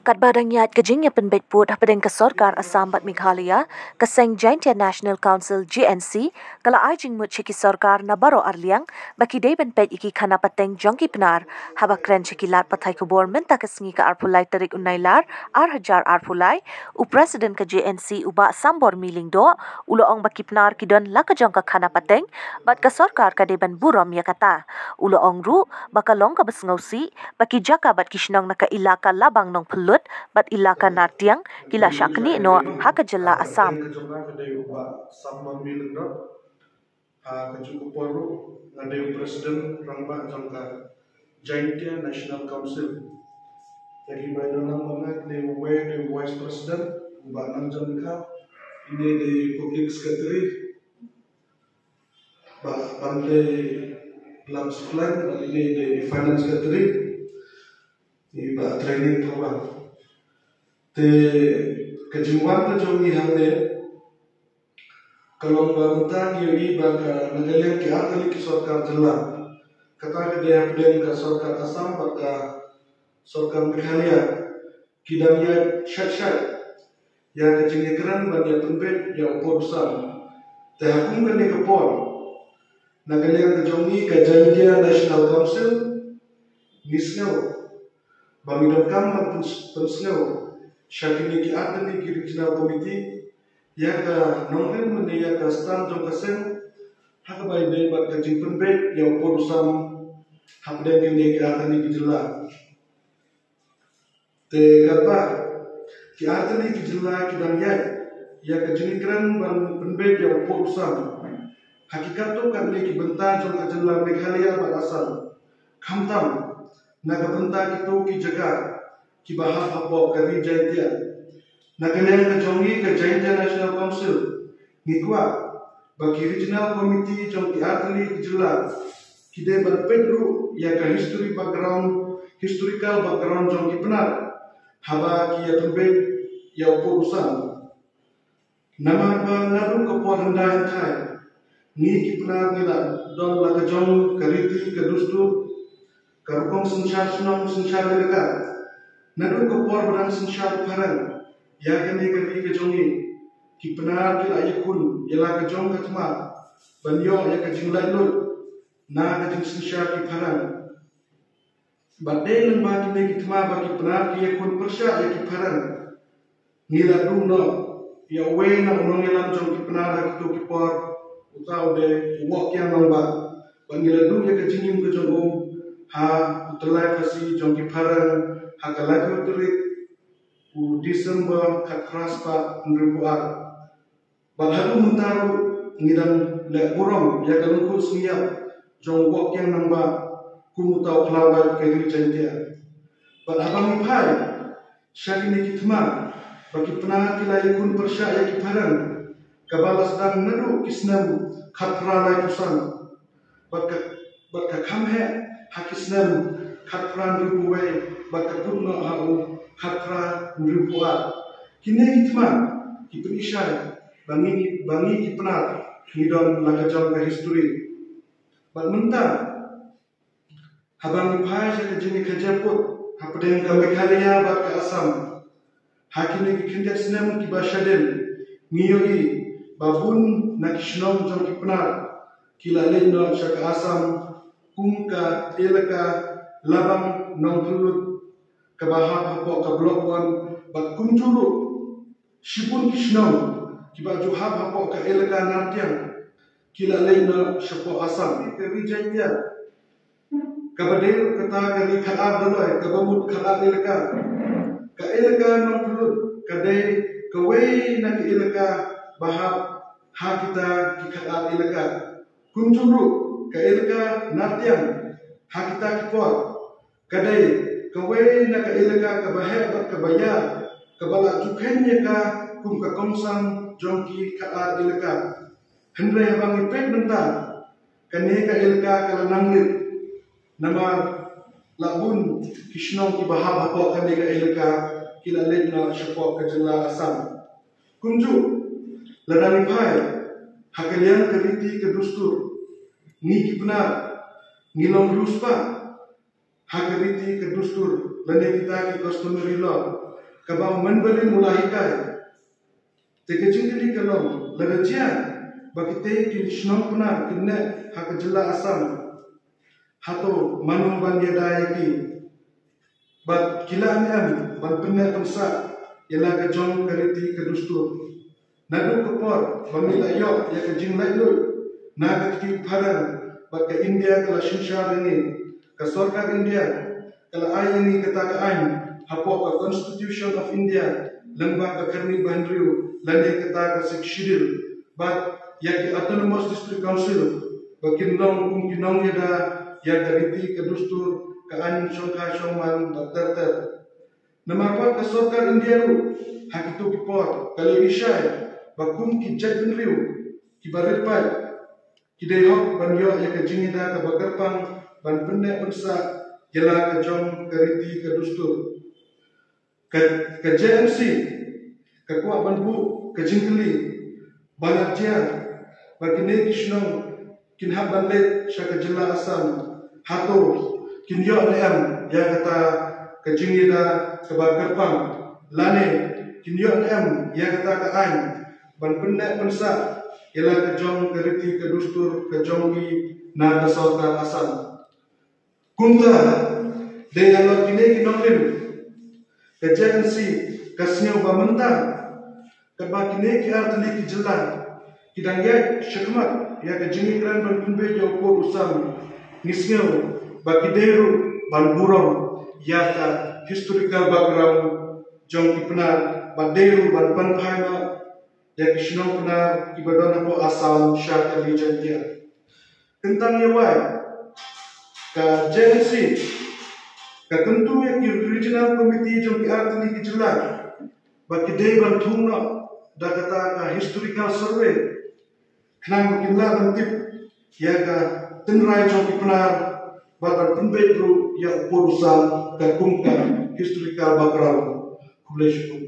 Kat badang yat kejingnya penbet put hapadeng ke Sarkar Assam bat Meghalaya keseng Giant National Council GNC kala ajing mut cheki Sarkar na baro arliang baki day penbet iki khana pateng jongki penar haba kren cheki lat pathai kubor menta kesengi ka arpulai tarik unailar hajar arpulai u president ke GNC uba sambor miling do ulo ong baki penar kidon laka jongka khana pateng bat ke Sarkar ka deban burom ya kata ulo ong ru baka long ka besngausi baki jaka bat kishnong naka ilaka labang nong pelut bat ilaka nartiang kila syakni no haka jela Assam. Kecukupan ngadayu presiden rangba jangka Giant National Council. Jadi baiklah banget di vice president ubah jangka ini di public secretary bantai dalam sekolah ini di finance secretary di training program. Te kejiwaan kejongi hande kalau banta kiri baka nagaleng ke atali ke Sarkar jela kata ke dia pedeng ke Sarkar Assam baka Sarkar Meghalaya kidam ya syat ya kejingi keran banyak penbet ya upor besar te hakum kan ke por nagaleng kejongi ke Giant National Council nisnau bangidam kam pensnau syakini ki atani ki regional committee ya ka nongren mene ya ka stan jong kaseng hak bai dei bat ka jingpen bet ya upor sam hak den kene ki atani ki jela te kapa ki atani ki jela ki dan ya ka jingkran ban penbet ya upor sam hakikat tu kan ki benta jong ka jela Meghalaya bat asal khamtam naga benta ki tu ki jaga ki bahar hapo kari Giant nagaleng ke jongi ke Giant National Council ngikwa bagi regional committee jong ki atli jela kide ban pedru ya ka historical background jong ki penar haba ki ya penbet ya urusan nama ba naru ke por hendak thai ni ki penar ni don la ka jong kariti ke dustur karkong sensyar lega nadu ke por badang sensyar paran ya kene kali ke jongi ki penar ki ayakun yala ke jong ka tma banyo ya ke jinglai lut na ke jing sensyar ki paran badai lemba kine ki tma bagi penar ki yakun persya ya ki paran ngila du no ya we na unong yalam jong ki penar ha ki ki por utau de wok yang lamba bangila du ya ke jingim ke jong ha utelai kasi jong ki paran hakalaju terik u Desember katras pa nribuat balhalu mentaru ngidam le burong ya kalungku sniap jong wok yang namba kumutau klawal ke Giant balhabang pai syakini kitma bagi penat kila yakun persya ya kiparan kabalas dan nadu kisnam khatra lai tusan baka kamhe hakisnam khatra nribuwe baka putno hau khatra nribuat kini kitma kipun isyai bangi ki penat ngidon laka jong ka history bal mentang habang pai sa kajini kajaput hapadeng ka Meghalaya bat ka Assam hakini ki kindak senam ki bashaden ngiyoi babun nakishnom jong ki penat kila leno sa ka Assam kumka elaka labang nong pulut kabahap hapo ka blok 1 bat kumjuru shipun kishnom kiba juhab hapo ka elaka nartiang kila leno shapo Assam ke Giant kabadir kata kali khaab dalai kabamut khaab elaka ka elaka nong pulut kadai kawai nak elaka bahap ha kita ki khaab elaka kumjuru ka elaka nartiang ha kita kipor kadai kawai nak elaka kabahaya bat kabaya kabala jukhennya ka kum ka komsang jongki ka elaka hendra habang ipet benta kane ka elaka kala nanglit nama labun kishnong ki bahab hapo kane ka elaka kila letna shapo ka jela Assam kunju ladani pai hakalian keriti ke dustur, ni benar, ngilong ruspa, hakariti ke dustur, lane kita ke customary law, kabang membeli mulahikai, tekejing kini kalong, larajian, bagi te kin shnong benar, kene hakajela asam, hato manung ban yadai ki, bat kila am, ban benar pensa, ialah kejong keriti ke dustur. Nadu kepor, pamila yok, ya kejing lalu, naga kiki parang, bat ke India kala shinshar ini, ke Sarkar India, kala ay ini kata ke ain, hapok ke Constitution of India, lembah ke Karni Bandriu, lande kata ke Sekshidil, bat ya ke Autonomous District Council, bakin long kum kinong yada, ya keriti ke dustur, ke ain syongka syongman, bat terter. Namakot ke Sarkar India ru, hakitu kipor, kali isyai, bakum ki jadun riu, ki barirpai, ki dehok ban yo ya ke jingida ke bagarpang, ban pendek pensa, jela ke jong keriti ke dustur. Ke JMC, ke kuat ban bu, ke jingkeli, ban arjian, bagi ne kishnong, kin hab ban let, sya ke jela asam, hato, kin yo neam, ya kata ke jingida ke bagarpang, lane, kin yo neam, ya kata ke ain, ban pendek pensa, ialah kejong keriti ke dustur kejongi na kesorka asal. Kunta dengan lor kini kinong lim kejensi kasnyo bamentang keba kini ki artli ki jelan kidang ya syakmat ya kejengi kran ban punbe jo ko usam nisnyo baki deru ban burong ya ka historical background jong ki penar baderu ban panpaina ya kishnong penar ibadon po asal syaka lijantia tentang yawai ka JNC ka tentu ya ki regional committee jong ki artli ki jelan baki de ban thungna da kata ka historical survey knang kimla ban tip ya ka tenrai jong ki penar badan punbe bro ya porusan ka kumka historical background kulesh